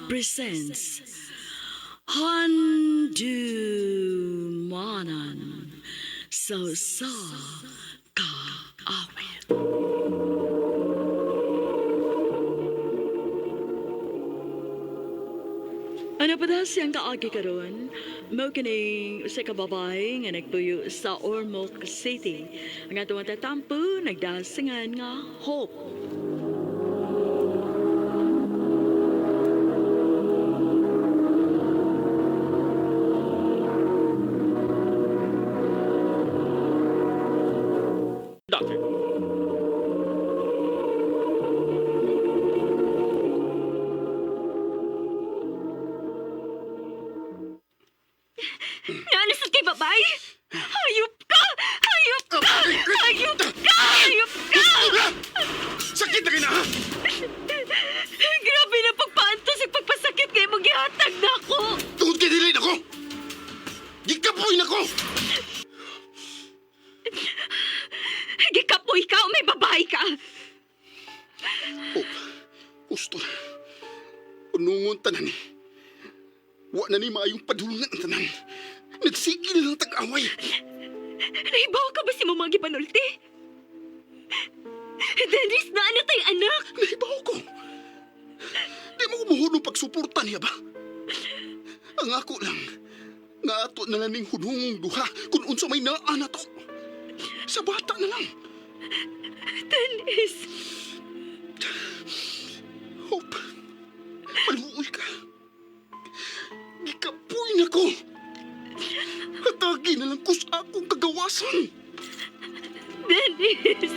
presents Handumanan sa kaawit. Ano pa daw siyang kaagi karon? Mao kining usa ka babae nga nagpuyo sa Ormoc City. Ang atong tatampo nagdasingan nga Hope. Dati. Naanasad kay babay? Hayop ka! Hayop ka! Hayop ka! Hayop ka! Sakit na kina, ha? Grabe na pagpaantos at pagpasakit kay mong gihatag na ako! Tungod kay dilid ako! Gikapoy na ko! Gikapoy ka o may babae ka! Oh, gusto na. Unungon tanan ni. Wa na ni maayong padulungan ang tanan. Nagsigil lang tag-away. Nahibaw ka ba si mamang gipanulti? Dennis, na ano tayo anak? Nahibaw ko. Di mo kumuhunong pagsuporta niya ba? Ang ako lang, nga ato na lang ning hunungong duha kung unsa may naa na to. Sa bata na lang. Dennis! Hope, maluoy ka. Gikapoy na ko. Hatagi na lang ko sa akong kagawasan. Dennis!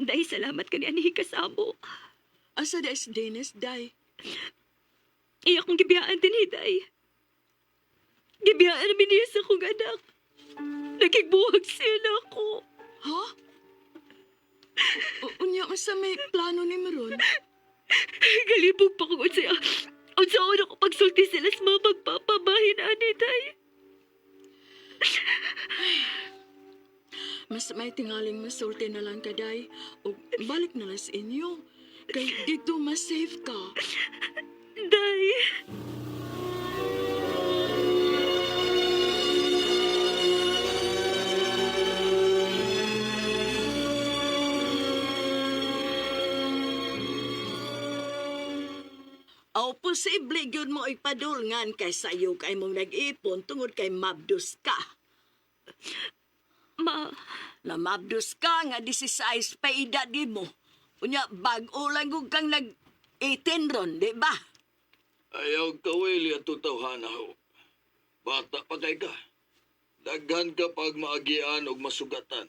Day, salamat ka ni Anihi kasamo. Asa da is Dennis, day? Iya kong gibiyaan din, Day. Gibiyaan namin niya sa kong anak. Nagigbuwag siya na ako. Ha? Unya, masa may plano ni Maron? Galibog pa kung unsaya. Unsaon ako pagsulti sila sa mga magpapabahin, ani, Day. Mas may tingaling masulti na lang ka, day. O balik na lang sa inyo. Kay dito mas safe ka. Day. Aw, posible yun mo ipadulngan kay sayo kay mong nag-ipon tungod kay mabdus ka. Ma, Na mabdus ka nga 16 pa edad di mo. Unya, bag-o lang kung kang nag-18 ron, di ba? Ayaw kawili at tutawhana ho. Bata pa kay ka. Daghan ka pag maagian o masugatan.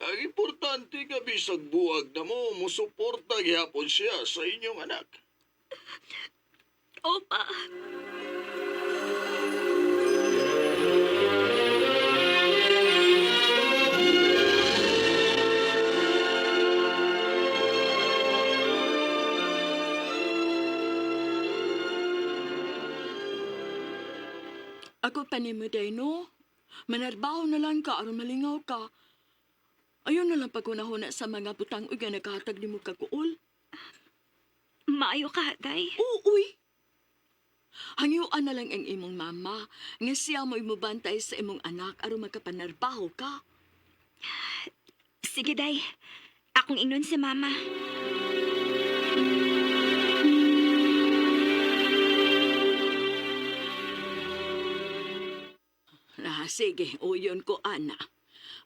Ang importante ka bisag buwag na mo, musuporta gihapon siya sa inyong anak. Opa. Ako panimuday, no? Manarbaho na lang ka aron malingaw ka. Ayun na lang pagkunahuna sa mga butang uy nga naghatag ni mo kakuol. Maayo ka, Day. Uy! Hangyuan na lang ang imong mama nga siya mo imubantay sa imong anak aron makapanarbaho ka. Sige, Day. Akong inon si Mama. Sige, uyon ko, ana.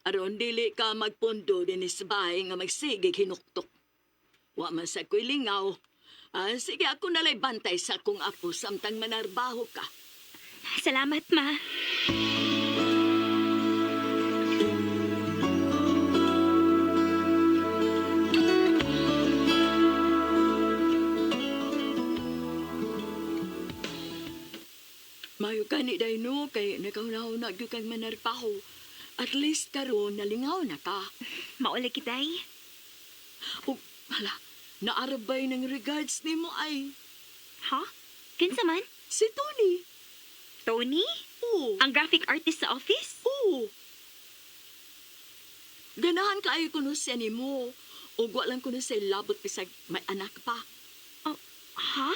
Aron dili ka magpundo din isbay nga magsige hinuktok. Wa man sa ko'y lingaw. Sige, ako nalay bantay sa kong apo samtang manarbaho ka. Salamat, Ma. Mayo ka ni Dayno, kay nakauna-una gyud kang manarbaho. At least karon nalingaw na ka. Mauli kitay. O, hala, naarabay ng regards ni mo ay. Ha? Kinsa man? Si Tony. Tony? Oo. Ang graphic artist sa office? Oo. Ganahan kaayo kuno siya ni mo. O lang kuno siya labot bisag may anak pa. Oh, ha?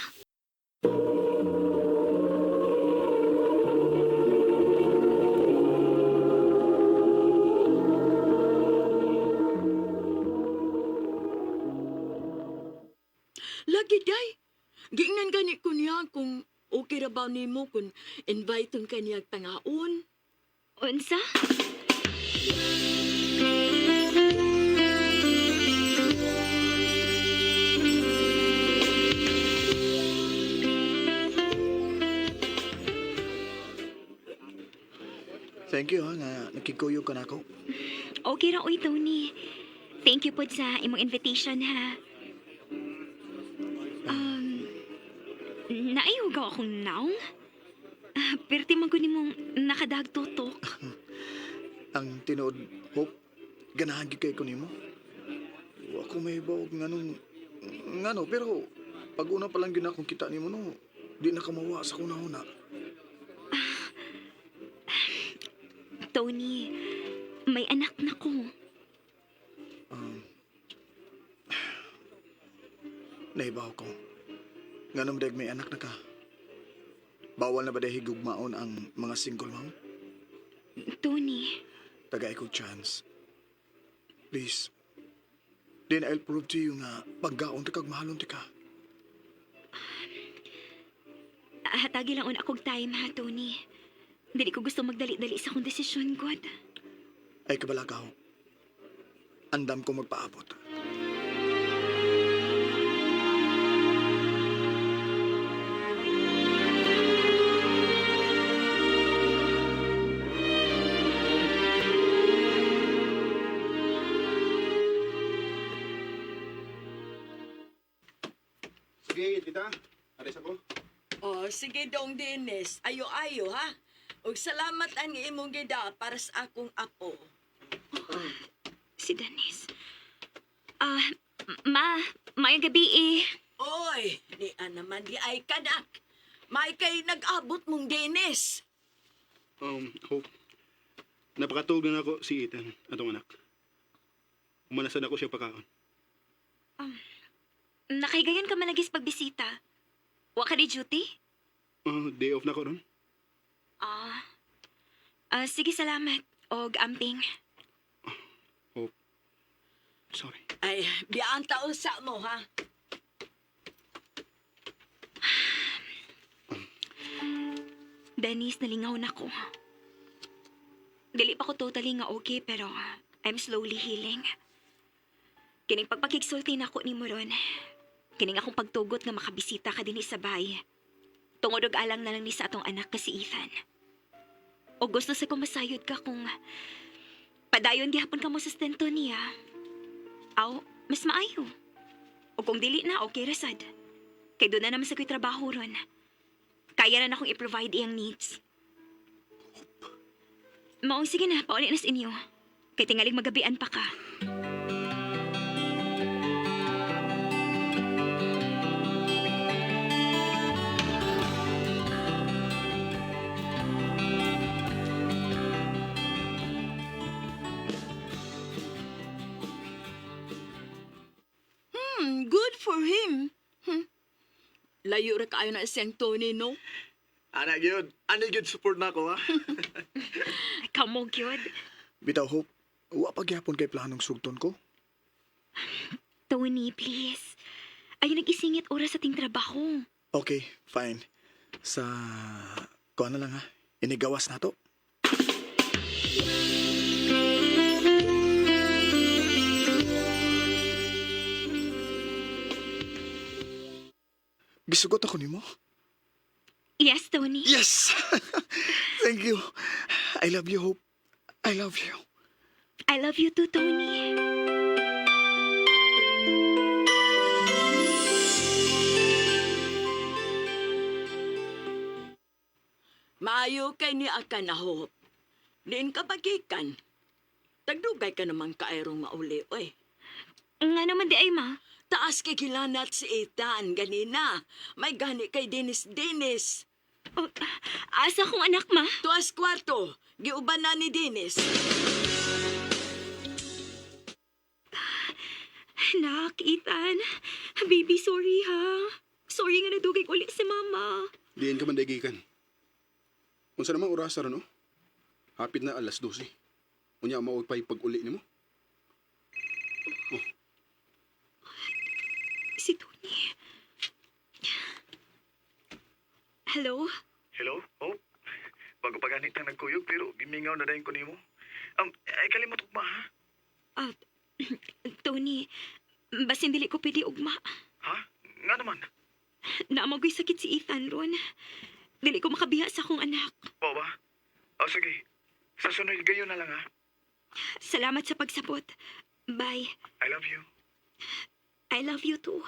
Lagi day. Giingnan gani ko niya kung okay ra ba nimo kung invite ka niya tangaon. Unsa? Thank you ha, nga nakikuyo ka na ako. Okay ra, oy, Tony. Thank you po sa imong invitation, ha. Naihugaw akong naong. Perti man ko nimong nakadag tutok. Ang tinuod, Hope, ganahan gyud kay ko nimo. Wa ko may bawog ngano, pero pag una pa lang gyud akong kita nimo no, di na kamawa sa kunahuna. Tony, may anak na ko. Nahibaw ko. Nganong dag may anak na ka. Bawal na ba dahil higugmaon ang mga single mom? Tony, Tagay ko chance. Please. Then I'll prove to you nga paggaon ti kag mahalon ti ka. hatagi lang on akong time, ha, Tony. Dili ko gusto magdali-dali sa akong desisyon, God. Ay kabalakaw. Andam ko magpaabot. Sige, tita. Aris ako. Oh, sige dong Dennis. Ayo-ayo ha. Ug salamat ang imong gida para sa akong apo. Si Dennis. Mayang gabi eh. Oy, di naman di ay kanak. May kay nag-abot mong Dennis. Hope. Napakatulog na ako si Ethan, atong anak. Umanasan ako siya pagkaon. Nakaigayon ka malagis pagbisita. Wa ka di duty? Day off na ako ron. Sige, salamat. Og amping. Hope. Sorry. Ay, biyaan taon sa mo ha. Dennis, nalingaw na ko. Dili pa ko totally nga okay, pero I'm slowly healing. Kining pagpakigsulti na ako ni mo ron. Kining akong pagtugot nga makabisita ka din sa bahay. Tungod og alang na lang ni sa atong anak ka si Ethan. O gusto sa kumasayod ka kung padayon gihapon ka mo sustento niya. Aw, mas maayo. O kung dili na, okay rasad. Kay doon na naman sa ko'y trabaho ron. Kaya na akong i-provide iyang needs. Maong sige na, paulit na sa inyo. Kay tingaling magabian pa ka. Good for him. Layo ra kaayo na siyang Tony, no? Anak yun. Ano yun support na ako, ha? Kamog yun. Bitaw, Hope. Wa pagyapon kay planong sugton ko. Tony, please. Ayaw nag-isingit oras sa ting trabaho. Okay, fine. Sa... Kuha na lang ha. Inigawas na to. Gisugot ako nimo. Yes, Tony. Yes! Thank you. I love you, Hope. I love you. I love you too, Tony. Maayo kay ni akan na Hope. Diin ka bagikan. Tagdugay ka naman kaayron mauli, oy. Nga naman di ay, ma. Taas kay kilanat si Ethan ganina. May gani kay Dennis. Oh, asa kong anak, ma? Tuas kwarto, giuban na ni Dennis. Nak, Ethan. Baby, sorry ha. Sorry nga nadugay uli si mama. Diyan ka man dagikan. Unsa namang oras ra no? Hapit na alas 12. Unya mao pay pag-uli nimo. Si Tony. Hello? Hello? Oh? Bago pa ganit ang nagkuyog pero gimingaw na dahin ko nimo. Ay kalimot ugma ha? Ah, Tony, basin dili ko pwede ugma. Ha? Nga naman. Naamagoy sakit si Ethan ron. Dili ko makabiha sa akong anak. Oo ba? O sige. Sa sunod gayon na lang ha. Salamat sa pagsabot. Bye. I love you. I love you too.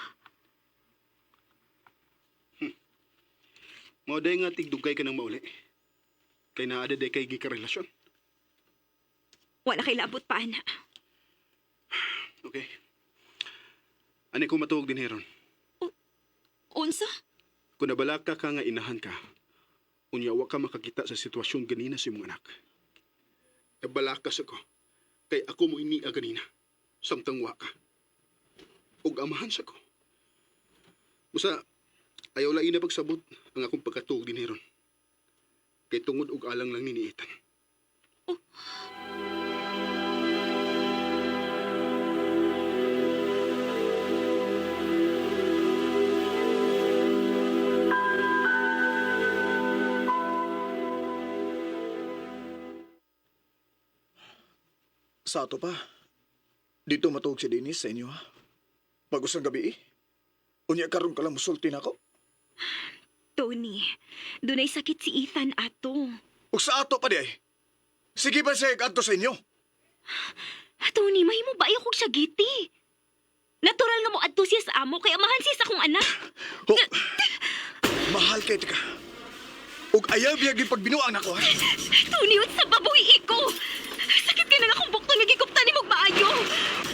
Mao day nga tigdugay ka nang mauli. Kay naada day kay gikarelasyon. Wala kay labot pa, ana. Okay. Ani ko matuog din heron. Unsa? Kung nabalaka ka nga inahan ka, unya wa ka makakita sa sitwasyon ganina sa imong anak. Nabalakas ako, kay ako mo inia ganina, samtang wa ka. Ug amahan sa ko. Busa, ayaw lain na pagsabot ang akong pagkatuog din heron. Kay tungod ug alang lang ni Ethan. Sa ato pa. Dito matuog si Dennis sa inyo ha. Pag-usang gabi Unya karon ka lang musulti na ako. Tony, dunay sakit si Ethan ato. Ug sa ato pa di ay. Sige ba siya adto sa inyo? Tony, mahimo ba kog siya giti? Natural nga mo adto siya sa amo kay amahan siya sa akong anak. Ho, mahal kay tika. Ug ayaw biyag pagbinuang nako ha. Tony, sa baboy iko. Sakit ka na akong bukto nga gikuptan ni mong maayo.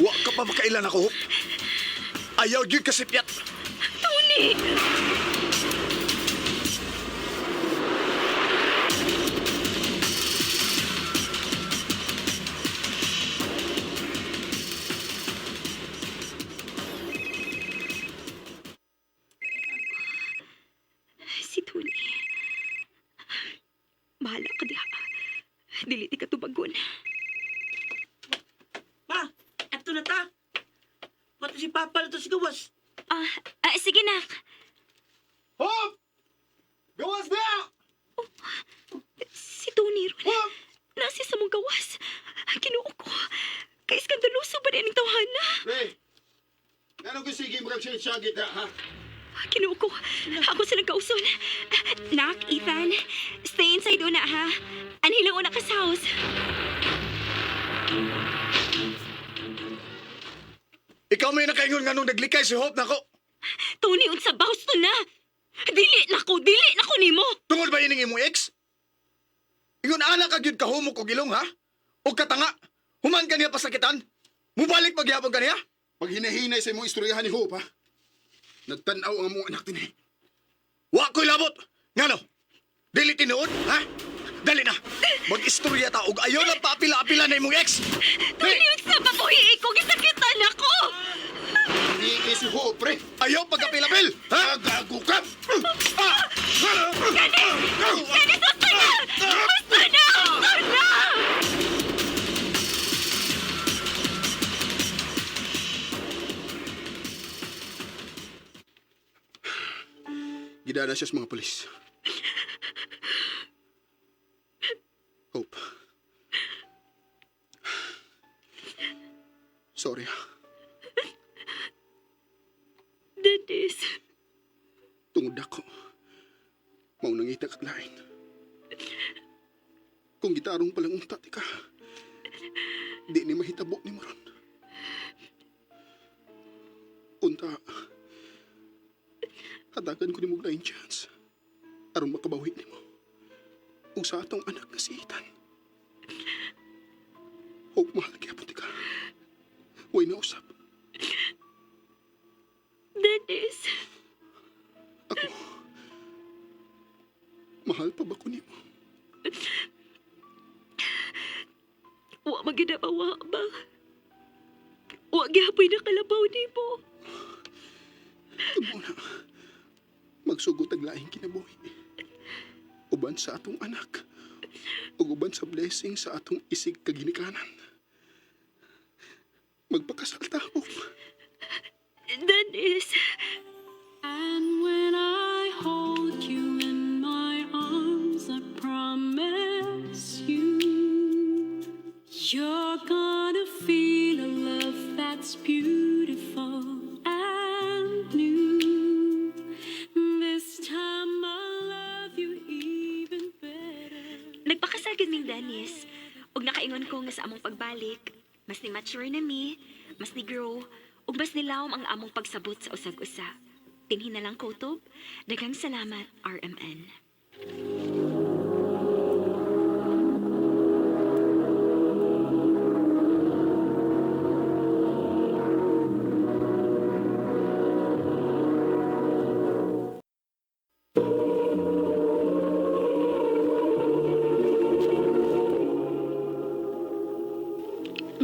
Wa ka pa makailan ako. Ayaw gyud kasipyat. Tony! Si Tony. Bahala ka diha. Dili ti ka tubagon. Ma, eto na ta. Pati si Papa na to si Gawas. Sige na. Hop! Gawas na! Si Tony ron. Nasi sa mong gawas. Kinuo ko. Kay skandaloso ba rin ang tawhana? Ray! Ano ko sige mo kang siya kita, ha? Kinuo ko. Ako silang kauson. Nak, Ethan. Stay inside una, ha? Anhilang una ka sa house. Ikaw may nakaingon nga nung naglikay si Hope nako. Tony, unsa bawas to na. Dili na ko nimo. Tungod ba ining imong ex? Ingon anak ka gyud kahumok og ilong ha? O katanga, human ka niya pasakitan? Mubalik magyapon ka niya? Pag hinahinay sa imong istoryahan ni Hope, ha? Nagtanaw ang among anak din, eh. Wa ko'y labot! Ngano? Dili tinuod, ha? Dali na! Mag-istorya ta og ayaw lang paapila-apila na imong ex! Tony, unsa ba ko iko gisakitan ako? Hindi kay si Hope, pre. Ayaw pagkapilapil! Ha? Gago ka! Dennis, basta na! Basta na! Basta na! Gidana siya sa mga polis. Hope. Sorry, ha? Dennis, Tungod ako. Maunang kag lain. Kung gitarong palang untati ka, di ni mahitabo ni Maron. Unta, hatagan ko ni mo lain chance aron makabawi ni mo. Ug sa atong anak na si Ethan. Hope, mahal kaya puti ka. Huwag na usap. Mahal pa ba ko nimo? Wa maginabawa ba? Wa gihapoy na kalabaw ni mo. Tamo na. Magsugot ang laing kinabuhi. Uban sa atong anak. Ug uban sa blessing sa atong isig kaginikanan. Magpakasal tayo. Dennis, And when I hold you in my arms, I promise you, you're gonna feel a love that's beautiful and new. This time I'll love you even better. nagpakasal kaming Dennis. Ug nakaingon ko nga sa among pagbalik, mas ni mature na mi, mas ni grow, ug mas nilawom ang among pagsabot sa usag-usa. Tinhin na lang kutob. Daghang salamat, RMN.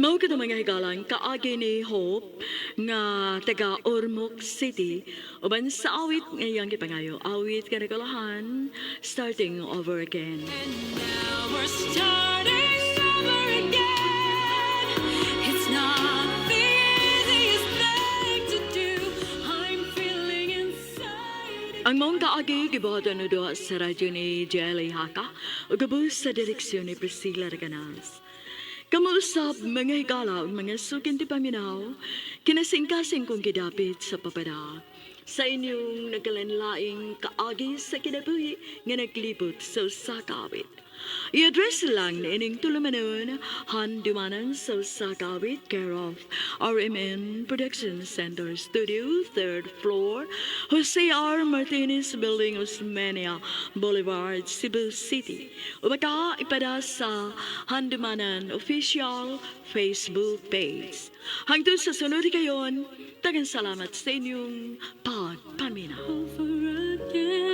Mao ka mga higalan kaagi ni Hope nga taga Ormoc City uban sa awit ngayang gipangayo awit ka nagalahan starting over again. Now we're starting over again. It's not the easiest thing to do. I'm feeling inside. Ang maong kaagi gibuhatan na doon sa radyo ni Jelly Haka o gabos sa direksyon ni Priscilla Reganas. Kamuusap mga higala ug mga sukin ti paminaw, kinasingkasing kong gidapit sa papada. Sa inyong nagalanlaing kaagi sa kinabuhi nga naglibot sa usakawit. I-address lang na ining tulumanon, handumanan sa usakawit, care of RMN Production Center Studio, 3rd floor, Jose R. Martinez Building, Osmeña Boulevard, Cebu City. Ubaka ipada sa handumanan official Facebook page. Hangtod sa sunod kayon, tagang salamat sa inyong pagpaminaw. Over again.